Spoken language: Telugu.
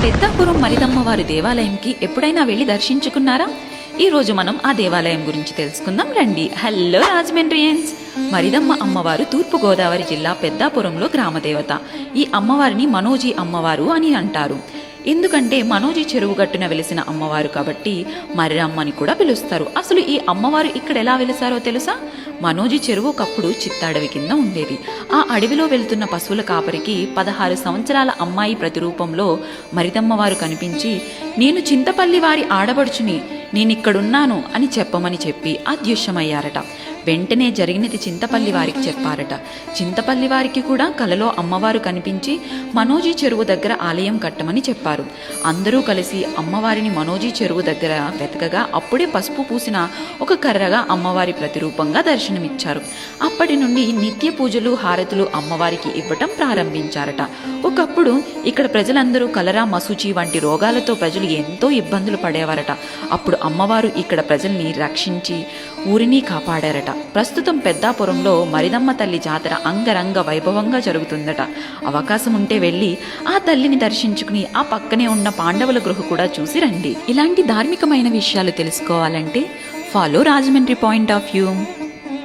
పెద్దాపురం మరిదమ్మవారి దేవాలయంకి ఎప్పుడైనా వెళ్ళి దర్శించుకున్నారా? ఈ రోజు మనం ఆ దేవాలయం గురించి తెలుసుకుందాం రండి. హలో రాజమండ్రియన్స్! మరిదమ్మ అమ్మవారు తూర్పు గోదావరి జిల్లా పెద్దాపురంలో గ్రామదేవత. ఈ అమ్మవారిని మనోజీ అమ్మవారు అని అంటారు. ఎందుకంటే మనోజీ చెరువు గట్టున వెలిసిన అమ్మవారు కాబట్టి మర్రమ్మని కూడా పిలుస్తారు. అసలు ఈ అమ్మవారు ఇక్కడ ఎలా వెలిసారో తెలుసా? మనోజీ చెరువు ఒకప్పుడు చిత్తడవి కింద ఉండేది. ఆ అడవిలో వెళ్తున్న పశువుల కాపరికి 16 సంవత్సరాల అమ్మాయి ప్రతిరూపంలో మరిదమ్మవారు కనిపించి, నేను చింతపల్లి వారి ఆడబడుచుని, నేనిక్కడున్నాను అని చెప్పమని చెప్పి అదృశ్యమయ్యారట. వెంటనే జరిగినది చింతపల్లి వారికి చెప్పారట. చింతపల్లి వారికి కూడా కలలో అమ్మవారు కనిపించి మనోజీ చెరువు దగ్గర ఆలయం కట్టమని చెప్పారు. అందరూ కలిసి అమ్మవారిని మనోజీ చెరువు దగ్గర వెతకగా అప్పుడే పసుపు పూసిన ఒక కర్రగా అమ్మవారి ప్రతిరూపంగా దర్శనమిచ్చారు. అప్పటి నుండి నిత్య పూజలు హారతులు అమ్మవారికి ఇవ్వటం ప్రారంభించారట. ఒకప్పుడు ఇక్కడ ప్రజలందరూ కలరా, మసూచి వంటి రోగాలతో ప్రజలు ఎంతో ఇబ్బందులు పడేవారట. అప్పుడు అమ్మవారు ఇక్కడ ప్రజల్ని రక్షించి ఊరిని కాపాడారట. ప్రస్తుతం పెద్దాపురంలో మరిదమ్మ తల్లి జాతర అంగరంగ వైభవంగా జరుగుతుందట. అవకాశం ఉంటే వెళ్ళి ఆ తల్లిని దర్శించుకుని ఆ పక్కనే ఉన్న పాండవుల గృహ కూడా చూసి రండి. ఇలాంటి ధార్మికమైన విషయాలు తెలుసుకోవాలంటే follow Rajahmundry point of view.